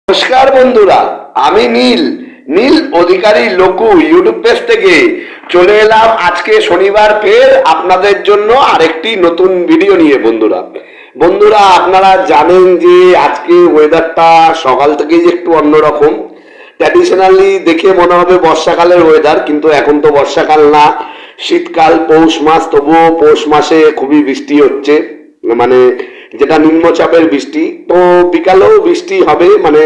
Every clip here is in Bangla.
নমস্কার বন্ধুরা, আমি নীল নীল অধিকারী লোকু ইউটিউব পেজ থেকে চলে এলাম আজকে শনিবার ফের আপনাদের জন্য আরেকটি নতুন ভিডিও নিয়ে। বন্ধুরা আপনারা জানেন যে আজকে ওয়েদারটা সকাল থেকেই একটু অন্যরকম। ট্র্যাডিশনালি দেখে মনে হবে বর্ষাকালের ওয়েদার, কিন্তু এখন তো বর্ষাকাল না, শীতকাল, পৌষ মাস। তবুও পৌষ মাসে খুবই বৃষ্টি হচ্ছে, মানে যেটা নিম্নচাপের বৃষ্টি। তো বিকালেও বৃষ্টি হবে, মানে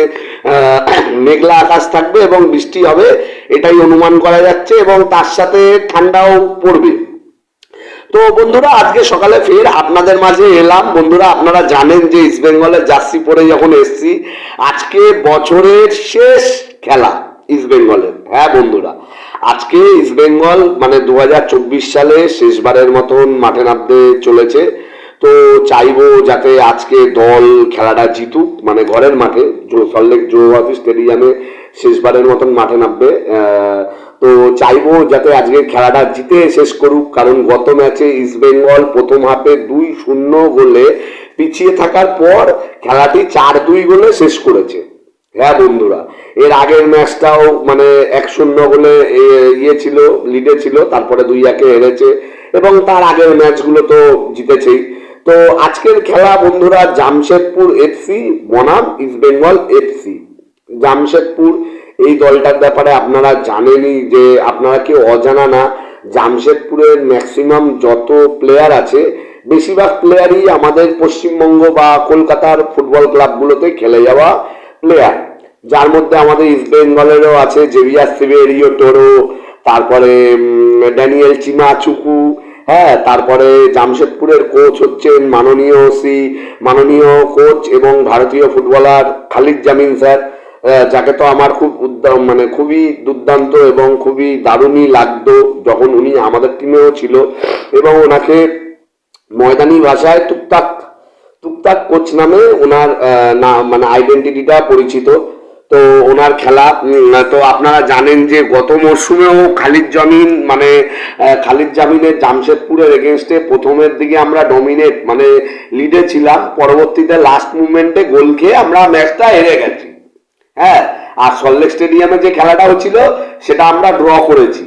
মেঘলা আকাশ থাকবে এবং বৃষ্টি হবে, এটাই অনুমান করা যাচ্ছে, এবং তার সাথে ঠান্ডাও পড়বে। তো বন্ধুরা আজকে সকালে ফের আপনাদের মাঝে এলাম। বন্ধুরা আপনারা জানেন যে ইস্ট বেঙ্গলের জার্সি পরে যখন এসছি, আজকে বছরের শেষ খেলা ইস্ট বেঙ্গলের। হ্যাঁ বন্ধুরা, আজকে ইস্ট বেঙ্গল মানে 2024 সালে শেষবারের মতন মাঠে নামতে চলেছে। তো চাইবো যাতে আজকে দল খেলাটা জিতুক, মানে ঘরের মাঠে সল্টলেক জোহাফি স্টেডিয়ামে শেষবারের মতন মাঠে নামবে। তো চাইবো যাতে আজকে খেলাটা জিতে শেষ করুক, কারণ গত ম্যাচে ইস্ট বেঙ্গল প্রথম হাফে 2-0 গোলে পিছিয়ে থাকার পর খেলাটি 4-2 গোলে শেষ করেছে। হ্যাঁ বন্ধুরা, এর আগের ম্যাচটাও মানে 1-0 গোলে ছিল, লিডে ছিল, তারপরে 2-1 হেরেছে, এবং তার আগের ম্যাচগুলো তো জিতেছেই। তো আজকের খেলা বন্ধুরা জামশেদপুর এফসি বনাম ইস্ট বেঙ্গল এফসি। জামশেদপুর এই দলটার ব্যাপারে আপনারা জানেনই, যে আপনারা কেউ অজানা না। জামশেদপুরের ম্যাক্সিমাম যত প্লেয়ার আছে, বেশিরভাগ প্লেয়ারই আমাদের পশ্চিমবঙ্গ বা কলকাতার ফুটবল ক্লাবগুলোতে খেলে যাওয়া প্লেয়ার, যার মধ্যে আমাদের ইস্ট বেঙ্গলেরও আছে জেভিয়ার সিভেরিও টোরো, তারপরে ড্যানিয়েল চিমাচুকু। হ্যাঁ, তারপরে জামশেদপুরের কোচ হচ্ছেন মাননীয় কোচ এবং ভারতীয় ফুটবলার খালিদ জামিন স্যার, যাকে তো আমার খুবই দুর্দান্ত এবং খুবই দারুণই লাগতো যখন উনি আমাদের টিমেও ছিল, এবং ওনাকে ময়দানি ভাষায় টুকটাক কোচ নামে ওনার মানে আইডেন্টিটিটা পরিচিত। তো ওনার খেলা তো আপনারা জানেন যে গত মরশুমেও খালিদ জামিনের জামশেদপুরের এগেনস্টে প্রথমের দিকে আমরা ডমিনেট মানে লিডে ছিলাম, পরবর্তীতে লাস্ট মুভমেন্টে গোল খেয়ে আমরা ম্যাচটা হেরে গেছি। হ্যাঁ, আর সল্টলেক স্টেডিয়ামে যে খেলাটা হচ্ছিল সেটা আমরা ড্র করেছি।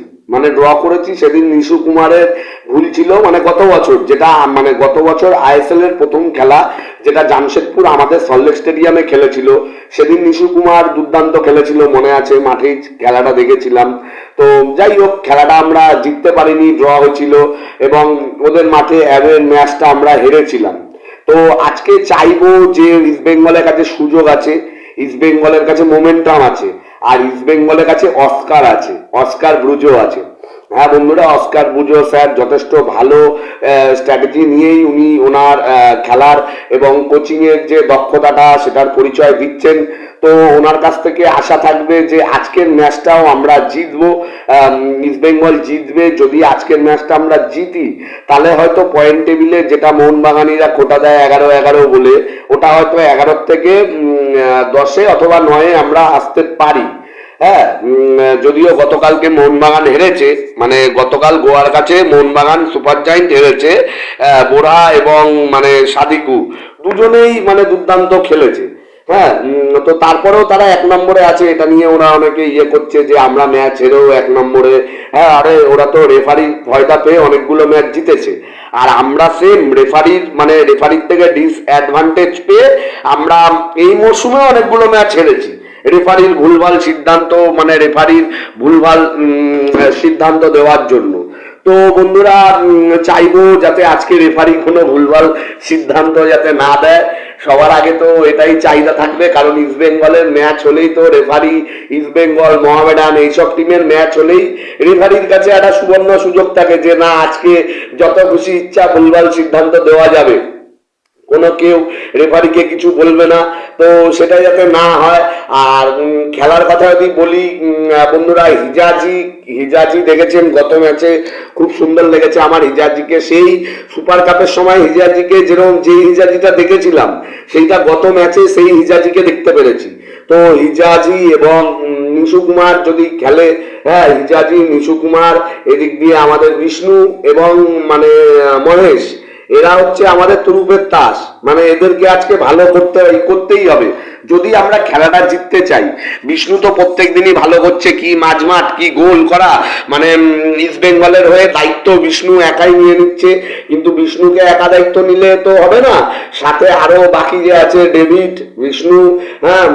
সেদিন নিশু কুমারের ভুল ছিল, মানে গত বছর আইএসএল এর প্রথম খেলা যেটা জামশেদপুর আমাদের সল্টলেক স্টেডিয়ামে খেলেছিল, সেদিন নিশু কুমার দুর্দান্ত খেলেছিল, মনে আছে, মাঠেই খেলাটা দেখেছিলাম। তো যাই হোক, খেলাটা আমরা জিততে পারিনি, ড্র হয়েছিল, এবং ওদের মাঠে অ্যাওয়ে ম্যাচটা আমরা হেরেছিলাম। তো আজকে চাইবো যে ইস্ট বেঙ্গলের কাছে সুযোগ আছে, ইস্ট বেঙ্গলের কাছে মোমেন্টাম আছে, আর ইস্ট বেঙ্গলের কাছে অস্কার ব্রুজো আছে। হ্যাঁ বন্ধুরা, অস্কার ব্রুজো স্যার যথেষ্ট ভালো স্ট্র্যাটেজি নিয়েই উনি ওনার খেলার এবং কোচিং এর যে দক্ষতাটা সেটার পরিচয় দিচ্ছেন। তো ওনার কাছ থেকে আশা থাকবে যে আজকের ম্যাচটাও আমরা জিতবো, ইস্ট বেঙ্গল জিতবে। যদি আজকের ম্যাচটা আমরা জিতি, তাহলে হয়তো পয়েন্ট টেবিলে যেটা মোহনবাগানিরা খোটা দেয় 11-11 বলে, ওটা হয়তো 11 থেকে 10 অথবা 9 আমরা আসতে পারি। হ্যাঁ, যদিও গতকালকে মোহনবাগান হেরেছে, মানে গতকাল গোয়ার কাছে মোহনবাগান সুপার জায়েন্ট হেরেছে, বোরা এবং সাদিকু দুজনেই দুর্দান্ত খেলেছে। হ্যাঁ, তো তারপরেও তারা 1 নম্বরে আছে, এটা নিয়ে ওরা অনেকে করছে যে আমরা ম্যাচ হেরেও 1 নম্বরে। হ্যাঁ, আরে ওরা তো রেফারির ভয়টা পেয়ে অনেকগুলো ম্যাচ জিতেছে, আর আমরা সেম রেফারির থেকে ডিসঅ্যাডভান্টেজ পেয়ে আমরা এই মরশুমে অনেকগুলো ম্যাচ হেরেছি। রেফারির ভুলভাল সিদ্ধান্ত দেওয়ার জন্য। তো বন্ধুরা চাইবো যাতে আজকে রেফারি কোনো ভুলভাল সিদ্ধান্ত যাতে না দেয়। সবার আগে তো এটাই চাহিদা থাকবে, কারণ ইস্ট বেঙ্গলের ম্যাচ হলেই তো রেফারি, ইস্ট বেঙ্গল, মোহামেডান এইসব টিমের ম্যাচ হলেই রেফারির কাছে একটা সুবর্ণ সুযোগ থাকে যে না, আজকে যত খুশি ইচ্ছা ভুলভাল সিদ্ধান্ত দেওয়া যাবে, কোনো কেউ রেফারিকে কিছু বলবে না। তো সেটা যাতে না হয়। আর খেলার কথা যদি বলি বন্ধুরা, হিজাজি দেখেছেন গত ম্যাচে, খুব সুন্দর লেগেছে আমার হিজাজিকে। সেই সুপার কাপের সময় হিজাজিকে যে হিজাজিটা দেখেছিলাম, সেইটা গত ম্যাচে সেই হিজাজিকে দেখতে পেরেছি। তো হিজাজি এবং নিশু কুমার যদি খেলে, হ্যাঁ, হিজাজি, নিশু কুমার, এদিক দিয়ে আমাদের বিষ্ণু এবং মহেশ, এরা হচ্ছে আমাদের তুরুপের তাস। এদেরকে আজকে ভালো করতেই হবে। যদি আমরা খেলাটা জিততে চাই, বিষ্ণু তো প্রত্যেক দিনই ভালো করছে, কি মাঝমাঠ কি গোল করা, মানে ইস্ট বেঙ্গলের হয়ে দায়িত্ব বিষ্ণু একাই নিয়ে নিচ্ছে। কিন্তু বিষ্ণুকে একা দায়িত্ব নিলে তো হবে না, সাথে আরো বাকি যে আছে ডেভিড, বিষ্ণু, হ্যাঁ,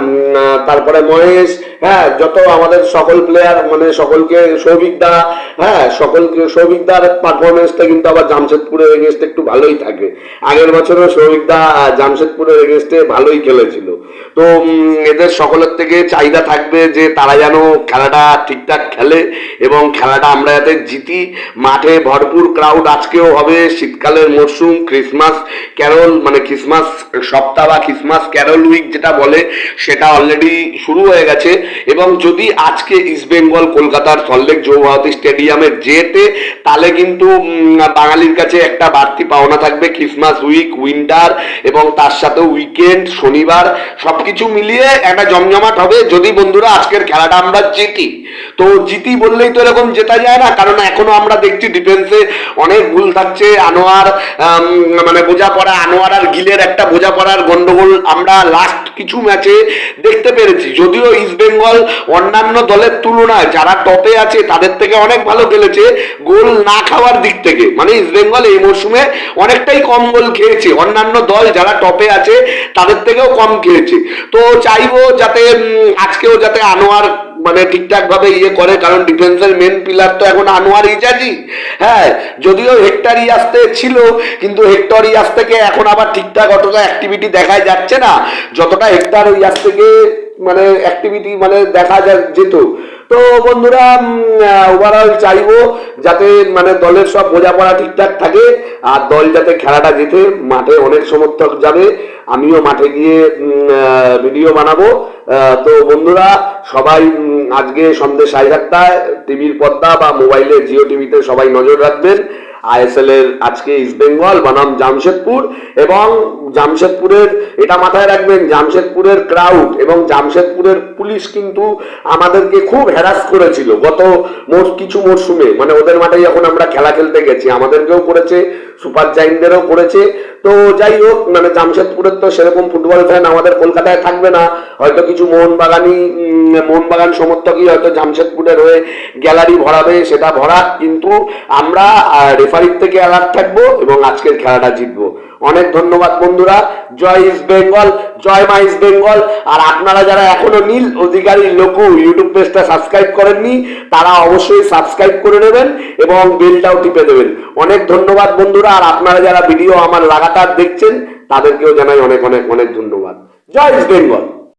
তারপরে মহেশ, হ্যাঁ, যত আমাদের সকল প্লেয়ার, মানে সকলকে, সৌভিক দা, হ্যাঁ, সকলকে, সৌভিক দার পারফরমেন্সটা কিন্তু আবার জামশেদপুরের এগেনস্টে একটু ভালোই থাকে। আগের বছরও সৌভিক দা জামশেদপুরের এগেনস্টে ভালোই খেলেছিল। তো এদের সকলের থেকে চাহিদা থাকবে যে তারা যেন খেলাটা ঠিকঠাক খেলে এবং খেলাটা আমরা যাতে জিতি। মাঠে ভরপুর ক্রাউড আজকেও হবে, শীতকালের মরশুম, ক্রিসমাস ক্যারল, মানে ক্রিসমাস সপ্তাহ বা ক্রিসমাস ক্যারল উইক যেটা বলে, সেটা অলরেডি শুরু হয়ে গেছে। এবং যদি আজকে ইস্ট বেঙ্গল কলকাতার সল্টলেক যুবভারতী স্টেডিয়ামে জেতে, তাহলে কিন্তু বাঙালির কাছে একটা বাড়তি পাওনা থাকবে, ক্রিসমাস উইক, উইন্টার এবং তার সাথে উইকেন্ড, শনিবার, সবকিছু মিলিয়ে একটা জমজমাট হবে যদি বন্ধুরা আজকের খেলাটা আমরা জিতি। তো জিতি বললেই তো এরকম জেতা যায় না, কারণ এখনো আমরা দেখছি ডিফেন্সে অনেক ভুল থাকছে। আনোয়ার, মানে বোঝাপড়া, আনোয়ার আর গিলের একটা বোঝাপড়ার গন্ডগোল আমরা লাস্ট কিছু ম্যাচে দেখতে পেরেছি। যদিও ইস্ট বেঙ্গল অন্যান্য দলের তুলনায় যারা টপে আছে তাদের থেকে অনেক ভালো খেলেছে গোল না খাওয়ার দিক থেকে, মানে ইস্ট বেঙ্গল এই মরশুমে অনেকটাই কম গোল খেয়েছে, অন্যান্য দল যারা টপে আছে তাদের থেকেও কম খেয়েছে। তো চাইবো যাতে আজকেও যাতে আনোয়ার মানে ঠিকঠাক ভাবে ইয়ে করে, কারণ ডিফেন্সের মেন পিলার তো এখন আনোয়ার ইজাজি। হ্যাঁ, যদিও হেক্টর ইয়াসতে ছিল, কিন্তু হেক্টর ইয়াস থেকে এখন আবার ঠিকঠাক অতটা অ্যাক্টিভিটি দেখা যাচ্ছে না যতটা হেক্টর ইয়াস থেকে মানে অ্যাক্টিভিটি মানে দেখা যেত। তো বন্ধুরা ওভারঅল চাইবো যাতে মানে দলের সব বোঝাপড়া ঠিকঠাক থাকে আর দল যাতে খেলাটা জিতে। মাঠে অনেক সমর্থক যাবে, আমিও মাঠে গিয়ে ভিডিও বানাবো। তো বন্ধুরা সবাই আজকে সন্ধ্যে 7:30টায় টিভির পর্দা বা মোবাইলে জিও টিভিতে সবাই নজর রাখবেন। আইএসএল এর আজকে ইস্ট বেঙ্গল বনাম জামশেদপুর, এবং জামশেদপুরের এটা মাথায় রাখবেন, জামশেদপুরের ক্রাউড এবং জামশেদপুরের পুলিশ কিন্তু আমাদেরকে খুব হ্যারাস করেছিল গত কিছু মরশুমে, মানে ওদের মাঠেই যখন আমরা খেলা খেলতে গেছি আমাদেরকেও করেছে, সুপার জায়েন্টদেরও করেছে। তো যাই হোক, মানে জামশেদপুরের তো সেরকম ফুটবল ফ্যান আমাদের কলকাতায় থাকবে না, হয়তো কিছু মোহনবাগান সমর্থকই হয়তো জামশেদপুরের হয়ে গ্যালারি ভরাবে, সেটা ভরা, কিন্তু আমরা রেফারির থেকে অ্যালার্ট থাকবো এবং আজকের খেলাটা জিতবো। অনেক ধন্যবাদ বন্ধুরা, জয় ইস্ট বেঙ্গল, জয় মা ইস্ট বেঙ্গল। আর আপনারা যারা এখনো নীল অধিকারী লঘু ইউটিউব পেজটা সাবস্ক্রাইব করেননি তারা অবশ্যই সাবস্ক্রাইব করে নেবেন এবং বেলটাও টিপে দেবেন। অনেক ধন্যবাদ বন্ধুরা। আর আপনারা যারা ভিডিও আমার লাগাতার দেখছেন তাদেরকেও জানাই অনেক অনেক অনেক ধন্যবাদ। জয় ইস্ট বেঙ্গল।